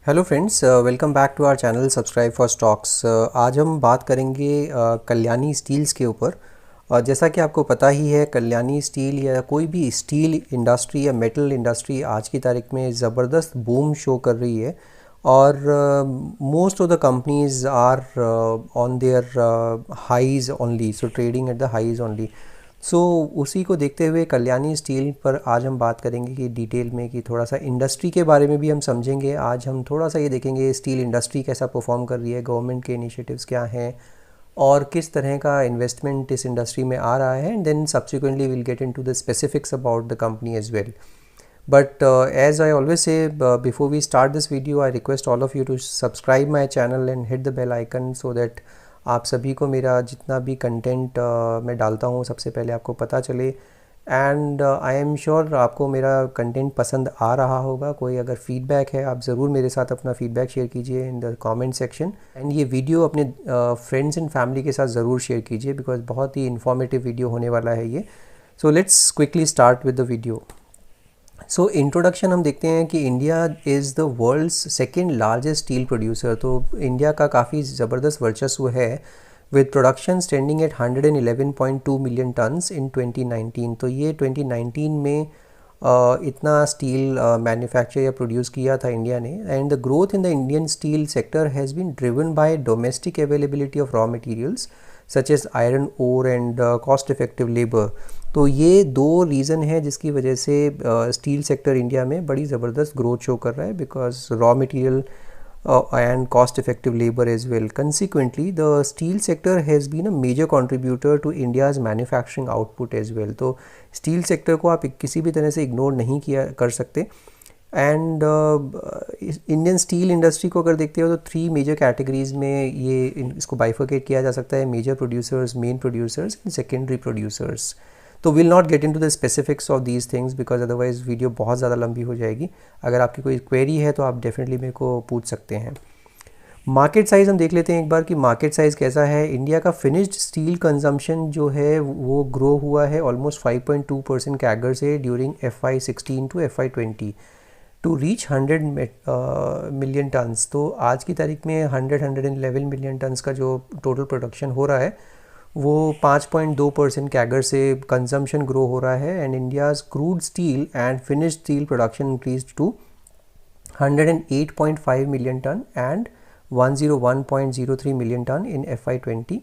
Hello friends, welcome back to our channel subscribe for stocks. आज हम बात करेंगे कल्याणी स्टील्स के ऊपर। जैसा कि आपको पता ही है, कल्याणी स्टील या कोई भी स्टील इंडस्ट्री या मेटल इंडस्ट्री आज की तारीख में ज़बरदस्त बूम शो कर रही है। और most of the companies are on their highs only, so trading at the highs only. So उसी को देखते हुए कल्याणी स्टील पर आज हम बात करेंगे कि डिटेल में, कि थोड़ा सा इंडस्ट्री के बारे में भी हम समझेंगे। आज हम थोड़ा सा ये देखेंगे स्टील इंडस्ट्री कैसा परफॉर्म कर रही है, गवर्नमेंट के इनिशिएटिव्स क्या हैं और किस तरह का इन्वेस्टमेंट इस इंडस्ट्री में आ रहा है। And then subsequently will get into the specifics about the company as well. But as I always say, before we start this video, I request all of you to subscribe my channel and hit the bell icon so that आप सभी को मेरा जितना भी content मैं डालता हूँ सबसे पहले आपको पता चले। एंड आई एम श्योर आपको मेरा कंटेंट पसंद आ रहा होगा। कोई अगर फीडबैक है, आप ज़रूर मेरे साथ अपना फीडबैक शेयर कीजिए in the comment section. And ये वीडियो अपने फ्रेंड्स एंड फैमिली के साथ ज़रूर शेयर कीजिए, बिकॉज बहुत ही इन्फॉर्मेटिव वीडियो होने वाला है ये। So let's quickly start with the video. So introduction हम देखते हैं कि India is the world's second largest steel producer. तो इंडिया का काफ़ी ज़बरदस्त वर्चस्व है, with production standing at 111.2 million tonnes in 2019। तो ये 2019 में इतना स्टील मैन्युफैक्चर या प्रोड्यूस किया था इंडिया ने। And the growth in the Indian steel sector has been driven by domestic availability of raw materials such as iron ore and cost effective labour. तो ये दो रीज़न है जिसकी वजह से स्टील सेक्टर इंडिया में बड़ी ज़बरदस्त ग्रोथ शो कर रहा है, because raw material and cost effective labor as well. Consequently, the steel sector has been a major contributor to India's manufacturing output as well. तो स्टील सेक्टर को आप किसी भी तरह से इग्नोर नहीं किया कर सकते। एंड इंडियन स्टील इंडस्ट्री को अगर देखते हो तो 3 मेजर कैटेगरीज में ये इसको बाइफरकेट किया जा सकता है: major producers, main producers and secondary producers. तो will not get into the specifics of these things because otherwise video बहुत ज़्यादा लंबी हो जाएगी। अगर आपकी कोई क्वेरी है तो आप डेफिनेटली मेरे को पूछ सकते हैं। मार्केट साइज़ हम देख लेते हैं एक बार कि मार्केट साइज़ कैसा है। इंडिया का फिनिश्ड स्टील कंजम्पशन जो है वो ग्रो हुआ है ऑलमोस्ट 5.2% कैगर से during FY16 to FY20 to reach 100 million tons. तो आज की तारीख में 111 मिलियन टन्स का जो टोटल प्रोडक्शन हो रहा है वो 5.2% कैगर से कंजम्पशन ग्रो हो रहा है। And India's crude steel and finished steel production increase to 108.5 million ton and 101.03 million ton in FY20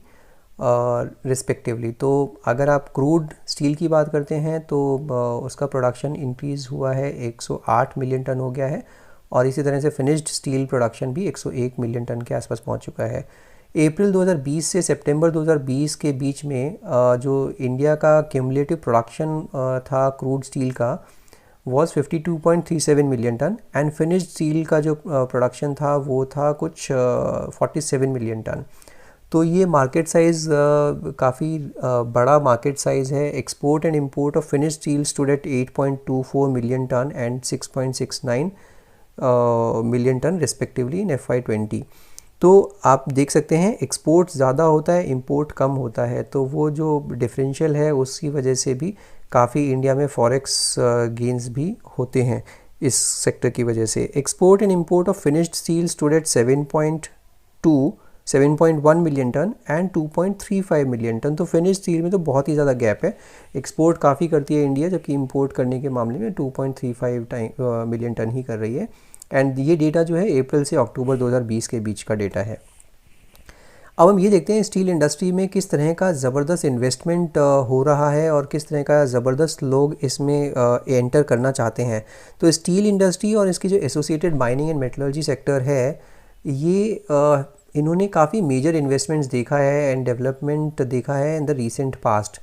respectively. तो अगर आप क्रूड स्टील की बात करते हैं तो उसका प्रोडक्शन इंक्रीज़ हुआ है, 108 मिलियन टन हो गया है। और इसी तरह से फिनिश्ड स्टील प्रोडक्शन भी 101 मिलियन टन के आसपास पहुंच चुका है। अप्रैल 2020 से सितंबर 2020 के बीच में जो इंडिया का क्यूमुलेटिव प्रोडक्शन था क्रूड स्टील का was 52.37 million ton and finished steel का जो प्रोडक्शन था वो था कुछ 47 मिलियन टन। तो ये मार्केट साइज़ काफ़ी बड़ा मार्केट साइज़ है। Export and import of finished steel stood at 8.24 million ton and 6.69 million ton respectively in FY20। तो आप देख सकते हैं एक्सपोर्ट ज़्यादा होता है, इंपोर्ट कम होता है। तो वो जो डिफरेंशियल है उसकी वजह से भी काफ़ी इंडिया में फॉरेक्स गेंस भी होते हैं इस सेक्टर की वजह से। Export and import of finished steel stood at 7.1 million ton and 2.35 million ton. तो फिनिश्ड स्टील में तो बहुत ही ज़्यादा गैप है। एक्सपोर्ट काफ़ी करती है इंडिया, जबकि इंपोर्ट करने के मामले में 2.35 मिलियन टन ही कर रही है। एंड ये डेटा जो है अप्रैल से अक्टूबर 2020 के बीच का डेटा है। अब हम ये देखते हैं स्टील इंडस्ट्री में किस तरह का ज़बरदस्त इन्वेस्टमेंट हो रहा है और किस तरह का ज़बरदस्त लोग इसमें एंटर करना चाहते हैं। तो स्टील इंडस्ट्री और इसकी जो associated mining and metallurgy sector है, ये इन्होंने काफ़ी मेजर इन्वेस्टमेंट्स देखा है एंड डेवलपमेंट देखा है इन द रिसेंट पास्ट।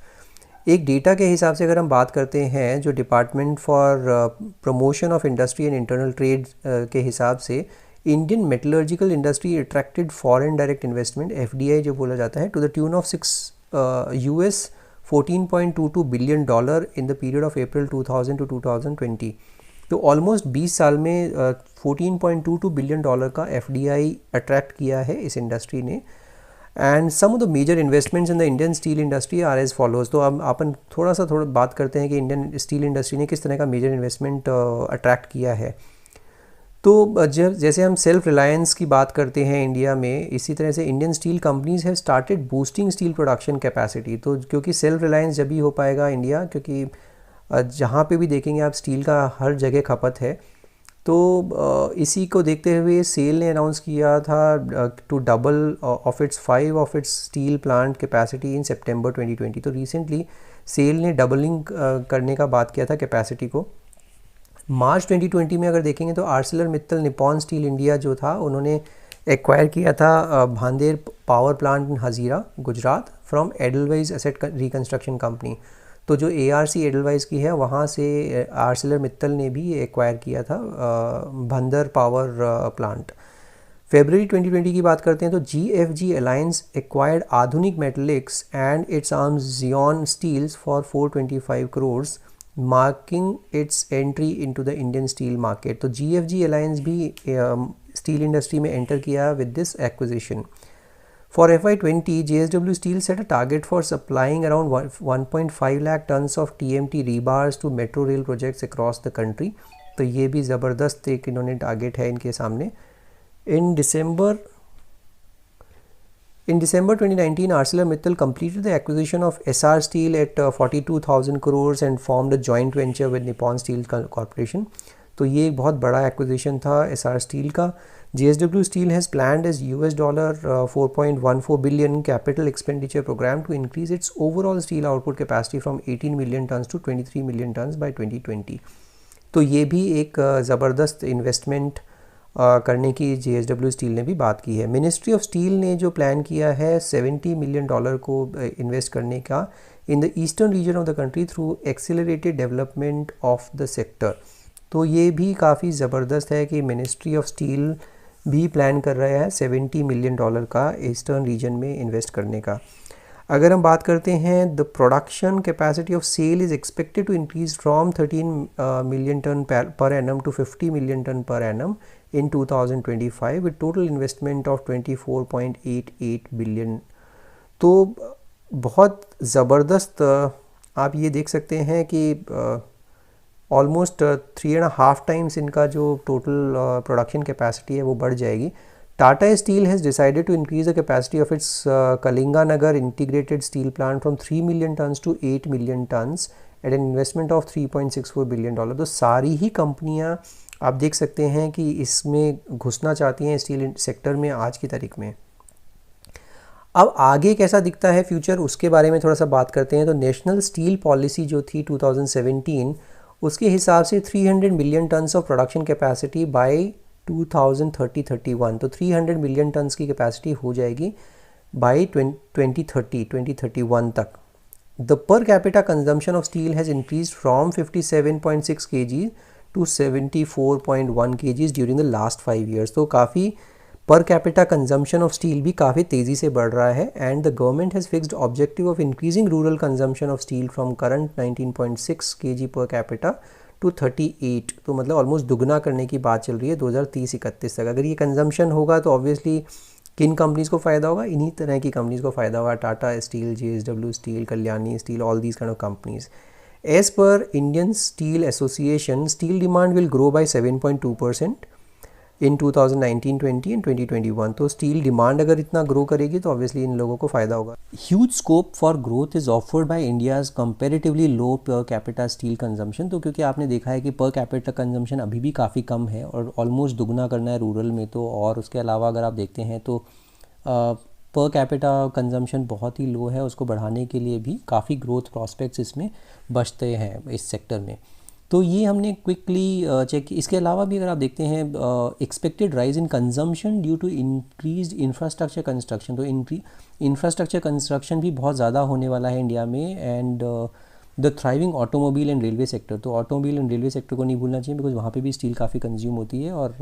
एक डेटा के हिसाब से अगर हम बात करते हैं, जो department for promotion of industry and internal trade के हिसाब से, Indian metallurgical industry attracted foreign direct investment FDI जो बोला जाता है to the tune of $14.22 billion in the period of April 2000 to 2020। तो ऑलमोस्ट 20 साल में $14.22 बिलियन का FDI अट्रैक्ट किया है इस इंडस्ट्री ने। And some of the major investments in the Indian steel industry are as follows. तो अब अपन थोड़ा बात करते हैं कि इंडियन स्टील इंडस्ट्री ने किस तरह का मेजर इन्वेस्टमेंट अट्रैक्ट किया है। तो जब जैसे हम सेल्फ रिलायंस की बात करते हैं इंडिया में, इसी तरह से Indian steel companies have started boosting steel production capacity. तो क्योंकि सेल्फ रिलायंस जब भी हो पाएगा इंडिया, क्योंकि जहाँ पे भी देखेंगे आप स्टील का हर जगह खपत है। तो इसी को देखते हुए सेल ने अनाउंस किया था to double of its steel plant capacity in September 2020। तो रिसेंटली सेल ने डबलिंग करने का बात किया था कैपेसिटी को। मार्च 2020 में अगर देखेंगे तो Arcelor Mittal Nippon Steel India जो था, उन्होंने एक्वायर किया था Bhander power plant in Hazira Gujarat from Edelweiss asset reconstruction company. तो जो ARC एडलवाइज की है, वहाँ से आर्सेलर मित्तल ने भी एक्वायर किया था भांदर पावर प्लांट। फरवरी 2020 की बात करते हैं तो GFG alliance acquired Adhunik Metaliks and its arms Zion steels for 425 crores, marking its entry into the Indian steel market. तो GFG अलायंस भी स्टील इंडस्ट्री में एंटर किया with this acquisition. For FY20, JSW Steel set a target for supplying around 1.5 lakh tons of TMT rebars to metro rail projects across the country। तो ये भी ज़बरदस्त एक इन्होंने टारगेट है इनके सामने। In December 2019, ArcelorMittal completed the acquisition of SR Steel at 42,000 crores and formed a joint venture with Nippon Steel Corporation। तो ये एक बहुत बड़ा एक्विजिशन था SR Steel का। JSW Steel has planned as $4.14 billion capital expenditure program to increase its overall steel output capacity from 18 million tons to 23 million tons by 2020। तो ये भी एक ज़बरदस्त इन्वेस्टमेंट करने की JSW स्टील ने भी बात की है। मिनिस्ट्री ऑफ स्टील ने जो प्लान किया है $70 मिलियन को इन्वेस्ट करने का in the eastern region of the country through accelerated development of the sector. तो ये भी काफ़ी ज़बरदस्त है कि मिनिस्ट्री ऑफ स्टील भी प्लान कर रहा है $70 मिलियन का ईस्टर्न रीजन में इन्वेस्ट करने का। अगर हम बात करते हैं, the production capacity of SAIL is expected to increase from 13 million ton per annum to 50 million ton per annum in 2025 with total investment of 24.88 billion. तो बहुत ज़बरदस्त आप ये देख सकते हैं कि ऑलमोस्ट 3.5 टाइम्स इनका जो टोटल प्रोडक्शन कैपेसिटी है वो बढ़ जाएगी। Tata steel has decided to increase the capacity of its Kalinganagar integrated steel plant from 3 million tons to 8 million tons at an investment of $3.64 billion. तो सारी ही कंपनियां आप देख सकते हैं कि इसमें घुसना चाहती हैं स्टील सेक्टर में आज की तारीख में। अब आगे कैसा दिखता है फ्यूचर, उसके बारे में थोड़ा सा बात करते हैं। तो नेशनल स्टील पॉलिसी जो थी 2017, उसके हिसाब से 300 million tons of production capacity by 2030-31। तो 300 मिलियन टन्स की कैपेसिटी हो जाएगी बाय 2031 तक। The per capita consumption of steel has increase from 57.6 kg to 74.1 kgs during the last 5 years। तो काफ़ी per capita consumption of steel भी काफ़ी तेज़ी से बढ़ रहा है। And the government has fixed objective of increasing rural consumption of steel from current 19.6 kg per capita to 38। तो मतलब ऑलमोस्ट दुगना करने की बात चल रही है 2030-31 तक। अगर ये कंजम्पशन होगा तो ऑब्वियसली किन कंपनीज़ को फ़ायदा होगा? इन्हीं तरह की कंपनीज़ को फ़ायदा होगा, Tata steel, JSW steel, Kalyani steel, all these kind of companies. As per Indian Steel Association, steel demand will grow by 7.2% in 2019-20 and 2021। तो स्टील डिमांड अगर इतना ग्रो करेगी तो ऑब्वियसली इन लोगों को फ़ायदा होगा। Huge scope for growth is offered by India's comparatively low per capita steel consumption. तो क्योंकि आपने देखा है कि पर कैपिटा कंजम्पशन अभी भी काफ़ी कम है और ऑलमोस्ट दुगना करना है रूरल में। तो और उसके अलावा अगर आप देखते हैं तो पर कैपिटा कंजम्पशन बहुत ही लो है, उसको बढ़ाने के लिए भी काफ़ी ग्रोथ प्रॉस्पेक्ट्स इसमें बचते हैं इस सेक्टर में। तो ये हमने क्विकली चेक की। इसके अलावा भी अगर आप देखते हैं expected rise in consumption due to increase infrastructure construction. तो इंफ्रास्ट्रक्चर कंस्ट्रक्शन भी बहुत ज़्यादा होने वाला है इंडिया में। And the thriving automobile and railway sector. तो ऑटोमोबाइल एंड रेलवे सेक्टर को नहीं भूलना चाहिए, बिकॉज वहाँ पे भी स्टील काफ़ी कंज्यूम होती है और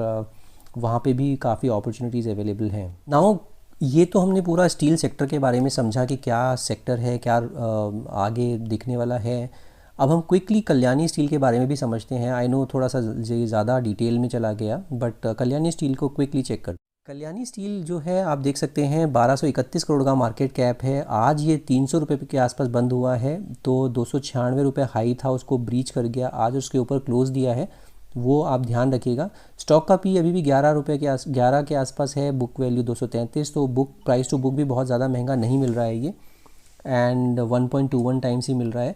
वहाँ पे भी काफ़ी अपॉर्चुनिटीज़ अवेलेबल हैं। नाउ ये तो हमने पूरा स्टील सेक्टर के बारे में समझा कि क्या सेक्टर है, क्या आगे दिखने वाला है। अब हम क्विकली कल्याणी स्टील के बारे में भी समझते हैं। आई नो थोड़ा सा ज़्यादा डिटेल में चला गया, बट कल्याणी स्टील को क्विकली चेक कर। कल्याणी स्टील जो है आप देख सकते हैं 1231 करोड़ का मार्केट कैप है। आज ये 300 रुपये के आसपास बंद हुआ है। तो 296 रुपये हाई था, उसको ब्रीच कर गया, आज उसके ऊपर क्लोज दिया है वो आप ध्यान रखिएगा। स्टॉक का पी अभी भी 11 रुपये के 11 के आसपास है, बुक वैल्यू 233, तो बुक प्राइस टू बुक भी बहुत ज़्यादा महंगा नहीं मिल रहा है ये, एंड 1.21 टाइम्स ही मिल रहा है।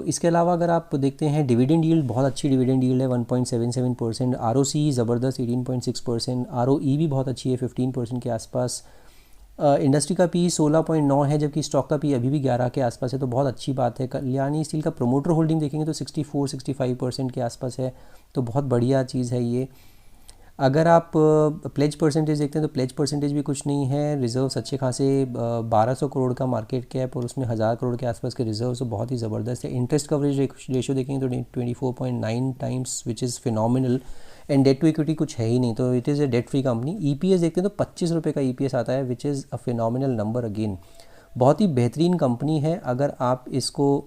इसके अलावा अगर आप देखते हैं डिविडेंड यील्ड, बहुत अच्छी डिविडेंड यील्ड है 1.77%, आरओसी ज़बरदस्त 18.6%, आरओई भी बहुत अच्छी है 15% के आसपास। इंडस्ट्री का पी 16.9 है, जबकि स्टॉक का पी अभी भी 11 के आसपास है, तो बहुत अच्छी बात है। कल्याणी स्टील का प्रोमोटर होल्डिंग देखेंगे तो 64-65% के आसपास है, तो बहुत बढ़िया चीज़ है ये। अगर आप प्लेज परसेंटेज देखते हैं तो प्लेज परसेंटेज भी कुछ नहीं है, रिजर्व्स अच्छे खासे 1200 करोड़ का मार्केट कैप और उसमें 1000 करोड़ के आसपास के रिजर्व्स, तो बहुत ही ज़बरदस्त है। इंटरेस्ट कवरेज रेशियो देखेंगे तो 24.9 times, which is phenomenal, and debt to equity कुछ है ही नहीं, तो it is a debt free company. EPS देखते हैं तो 25 रुपये का ईपीएस आता है, which is a phenomenal number again. बहुत ही बेहतरीन कंपनी है। अगर आप इसको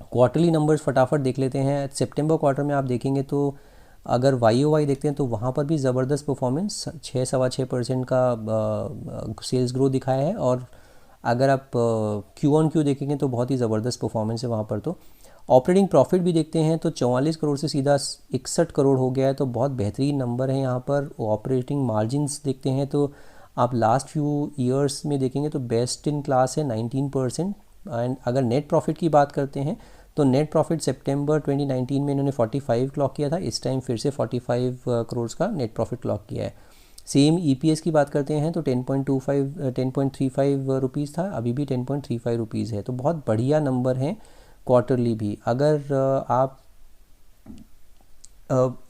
क्वार्टरली नंबर्स फटाफट देख लेते हैं, सितंबर क्वार्टर में आप देखेंगे तो अगर YOY देखते हैं तो वहाँ पर भी ज़बरदस्त परफॉर्मेंस 6-6.25% का सेल्स ग्रोथ दिखाया है, और अगर आप Q-on-Q देखेंगे तो बहुत ही ज़बरदस्त परफॉर्मेंस है वहाँ पर। तो ऑपरेटिंग प्रॉफिट भी देखते हैं तो 44 करोड़ से सीधा 61 करोड़ हो गया है, तो बहुत बेहतरीन नंबर है यहाँ पर। ऑपरेटिंग मार्जिन्स देखते हैं तो आप लास्ट फ्यू ईयर्स में देखेंगे तो बेस्ट इन क्लास है 19%। एंड अगर नेट प्रॉफिट की बात करते हैं तो नेट प्रॉफिट सितंबर 2019 में इन्होंने 45 क्लॉक किया था, इस टाइम फिर से 45 करोड़ का नेट प्रॉफिट क्लॉक किया है। सेम ईपीएस की बात करते हैं तो 10.35 रुपीज़ था, अभी भी 10.35 रुपीज़ है, तो बहुत बढ़िया नंबर है क्वार्टरली भी। अगर आप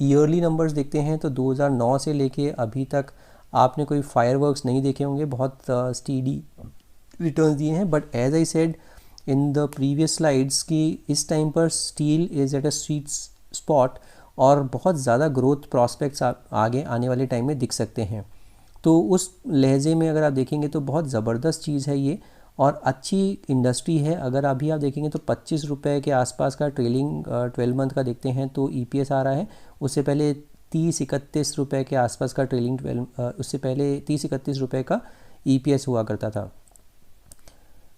ईयरली नंबर्स देखते हैं तो 2009 से लेके अभी तक आपने कोई फायरवर्क्स नहीं देखे होंगे, बहुत स्टीडी रिटर्न्स दिए हैं। But as I said in the previous slides कि इस टाइम पर steel is at a sweet spot और बहुत ज़्यादा ग्रोथ प्रॉस्पेक्ट्स आगे आने वाले टाइम में दिख सकते हैं। तो उस लहजे में अगर आप देखेंगे तो बहुत ज़बरदस्त चीज़ है ये, और अच्छी इंडस्ट्री है। अगर अभी आप देखेंगे तो 25 रुपये के आसपास का ट्रेलिंग 12 मंथ का देखते हैं तो ईपीएस आ रहा है। उससे पहले 30-31 रुपये के आसपास का ट्रेलिंग 12, उससे पहले 30-31 रुपये का ईपीएस हुआ करता था।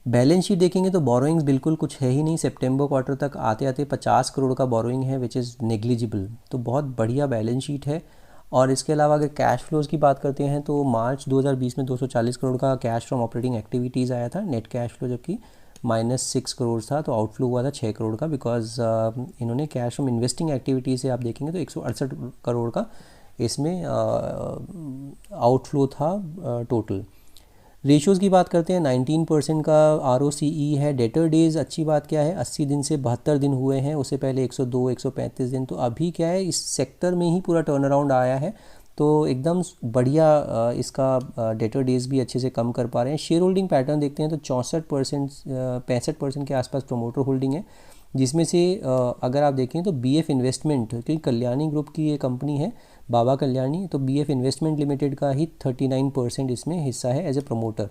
बैलेंस शीट देखेंगे तो बोरोइंग्स बिल्कुल कुछ है ही नहीं, सितंबर क्वार्टर तक आते आते 50 करोड़ का बोरोइंग है, विच इज़ नेग्लिजिबल, तो बहुत बढ़िया बैलेंस शीट है। और इसके अलावा अगर कैश फ्लोज की बात करते हैं तो मार्च 2020 में 240 करोड़ का कैश फ्रॉम ऑपरेटिंग एक्टिविटीज़ आया था, नेट कैश फ्लो, जबकि -6 करोड़ था, तो आउटफ्लो हुआ था 6 करोड़ का, बिकॉज इन्होंने कैश फ्रॉम इन्वेस्टिंग एक्टिविटीज़ से आप देखेंगे तो 168 करोड़ का इसमें आउटफ्लो था टोटल। रेशियोज़ की बात करते हैं, 19% का ROCE है। डेटर डेज़ अच्छी बात क्या है, 80 दिन से 72 दिन हुए हैं, उससे पहले 102-135 दिन, तो अभी क्या है इस सेक्टर में ही पूरा टर्न अराउंड आया है, तो एकदम बढ़िया इसका डेटर डेज़ भी अच्छे से कम कर पा रहे हैं। शेयर होल्डिंग पैटर्न देखते हैं तो 64% 65% के आसपास प्रमोटर होल्डिंग है, जिसमें से अगर आप देखें तो BF इन्वेस्टमेंट, क्योंकि कल्याणी ग्रुप की ये कंपनी है बाबा कल्याणी, तो BF इन्वेस्टमेंट लिमिटेड का ही 39% इसमें हिस्सा है एज ए प्रमोटर।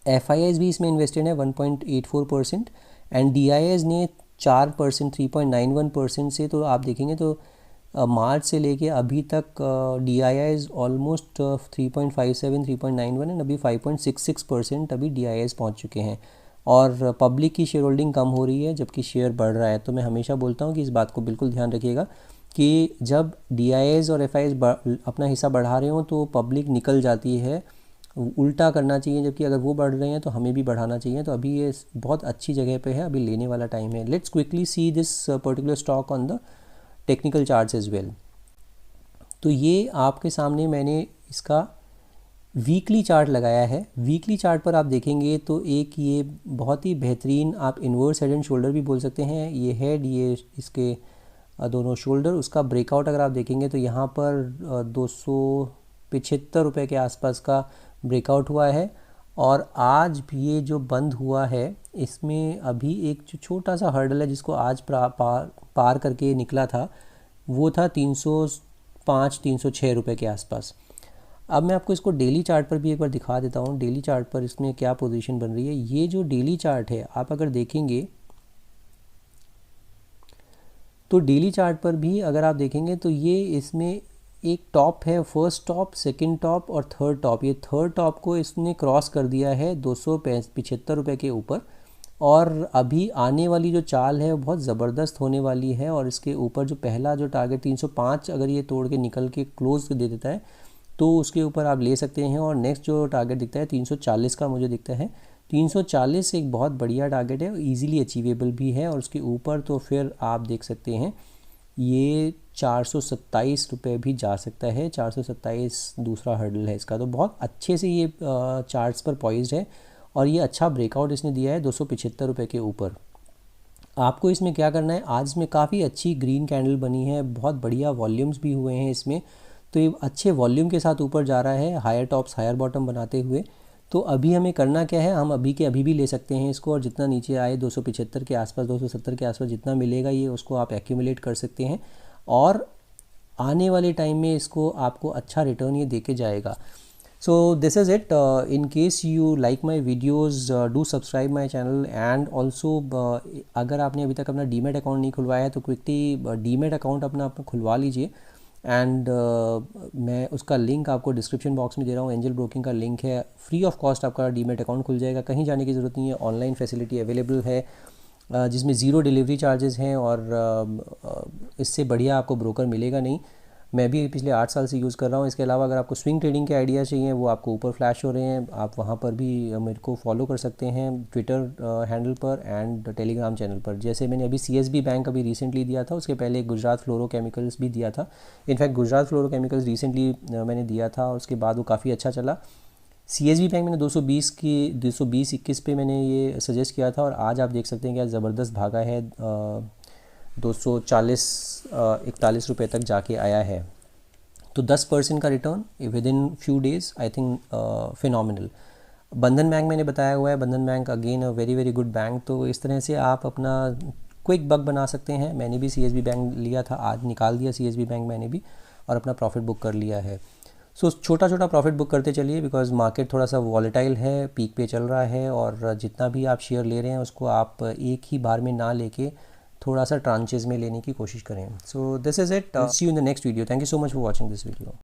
FIIs भी इसमें इन्वेस्टेड है 1.84%, एंड DIIs ने 4% 3.91% से, तो आप देखेंगे तो मार्च से लेके अभी तक DIIs ऑलमोस्ट 3.57 3.91 एंड अभी 5.66% अभी DIIs पहुंच चुके हैं, और पब्लिक की शेयर होल्डिंग कम हो रही है जबकि शेयर बढ़ रहा है। तो मैं हमेशा बोलता हूँ कि इस बात को बिल्कुल ध्यान रखिएगा कि जब DIIs और FIIs अपना हिस्सा बढ़ा रहे हो तो पब्लिक निकल जाती है, उल्टा करना चाहिए, जबकि अगर वो बढ़ रहे हैं तो हमें भी बढ़ाना चाहिए। तो अभी ये बहुत अच्छी जगह पे है, अभी लेने वाला टाइम है। Let's quickly see this particular stock on the technical charts as well. तो ये आपके सामने मैंने इसका वीकली चार्ट लगाया है। वीकली चार्ट पर आप देखेंगे तो एक ये बहुत ही बेहतरीन, आप इन्वर्स हेड एंड शोल्डर भी बोल सकते हैं, ये हेड, ये इसके दोनों शोल्डर, उसका ब्रेकआउट अगर आप देखेंगे तो यहाँ पर 275 रुपये के आसपास का ब्रेकआउट हुआ है, और आज भी ये जो बंद हुआ है इसमें अभी एक जो छोटा सा हर्डल है जिसको आज पार करके निकला था, वो था 305-306 रुपये के आसपास। अब मैं आपको इसको डेली चार्ट पर भी एक बार दिखा देता हूँ, डेली चार्ट पर इसमें क्या पोजीशन बन रही है। ये जो डेली चार्ट है आप अगर देखेंगे तो डेली चार्ट पर भी अगर आप देखेंगे तो ये इसमें एक टॉप है, फर्स्ट टॉप, सेकंड टॉप और थर्ड टॉप। ये थर्ड टॉप को इसने क्रॉस कर दिया है 275 रुपये के ऊपर, और अभी आने वाली जो चाल है वो बहुत ज़बरदस्त होने वाली है। और इसके ऊपर जो पहला जो टारगेट 305 अगर ये तोड़ के निकल के क्लोज दे देता है तो उसके ऊपर आप ले सकते हैं। और नेक्स्ट जो टारगेट दिखता है 340 का मुझे दिखता है। 340 एक बहुत बढ़िया टारगेट है, ईजिली अचीवेबल भी है। और उसके ऊपर तो फिर आप देख सकते हैं ये 427 रुपये भी जा सकता है। 427 दूसरा हर्डल है इसका, तो बहुत अच्छे से ये चार्ट्स पर पॉइज्ड है। और ये अच्छा ब्रेकआउट इसने दिया है 275 रुपये के ऊपर। आपको इसमें क्या करना है, आज में काफ़ी अच्छी ग्रीन कैंडल बनी है, बहुत बढ़िया वॉल्यूम्स भी हुए हैं इसमें। तो ये अच्छे वॉल्यूम के साथ ऊपर जा रहा है, हायर टॉप्स हायर बॉटम बनाते हुए। तो अभी हमें करना क्या है, हम अभी के अभी भी ले सकते हैं इसको, और जितना नीचे आए 275 के आसपास 270 के आसपास जितना मिलेगा ये उसको आप एक्यूमुलेट कर सकते हैं। और आने वाले टाइम में इसको आपको अच्छा रिटर्न ये देके जाएगा। So this is it. In case you like my videos, do subscribe my channel and also अगर आपने अभी तक अपना डीमेट अकाउंट नहीं खुलवाया है तो क्विकली डीमेट अकाउंट अपना खुलवा लीजिए। एंड मैं उसका लिंक आपको डिस्क्रिप्शन बॉक्स में दे रहा हूँ, एंजल ब्रोकिंग का लिंक है। फ्री ऑफ कॉस्ट आपका डीमेट अकाउंट खुल जाएगा, कहीं जाने की ज़रूरत नहीं है। ऑनलाइन फैसिलिटी अवेलेबल है जिसमें ज़ीरो डिलीवरी चार्जेस हैं, और इससे बढ़िया आपको ब्रोकर मिलेगा नहीं। मैं भी पिछले 8 साल से यूज़ कर रहा हूँ। इसके अलावा अगर आपको स्विंग ट्रेडिंग के आइडिया चाहिए वो आपको ऊपर फ्लैश हो रहे हैं, आप वहाँ पर भी मेरे को फॉलो कर सकते हैं ट्विटर हैंडल पर एंड टेलीग्राम चैनल पर। जैसे मैंने अभी CSB बैंक अभी रिसेंटली दिया था, उसके पहले गुजरात फ्लोरोकेमिकल्स भी दिया था। इनफैक्ट गुजरात फ्लोरोकेमिकल्स रिसेंटली मैंने दिया था और उसके बाद वो काफ़ी अच्छा चला। CSB बैंक मैंने 220-21 पे मैंने ये सजेस्ट किया था, और आज आप देख सकते हैं कि आज ज़बरदस्त भागा है, 240-41 रुपये तक जाके आया है। तो 10% का return with in few days, I think phenomenal. बंधन बैंक मैंने बताया हुआ है, बंधन bank again a very very good bank. तो इस तरह से आप अपना क्विक बक बना सकते हैं। मैंने भी CSB बैंक लिया था, आज निकाल दिया CSB बैंक मैंने भी, और अपना प्रॉफिट बुक कर लिया है। सो छोटा छोटा प्रॉफिट बुक करते चलिए, बिकॉज मार्केट थोड़ा सा वॉलेटाइल है, पीक पे चल रहा है। और जितना भी आप शेयर ले रहे हैं उसको आप एक ही बार में ना लेके थोड़ा सा ट्रांचेस में लेने की कोशिश करें। So this is it, see you in the next video. Thank you so much for watching this video.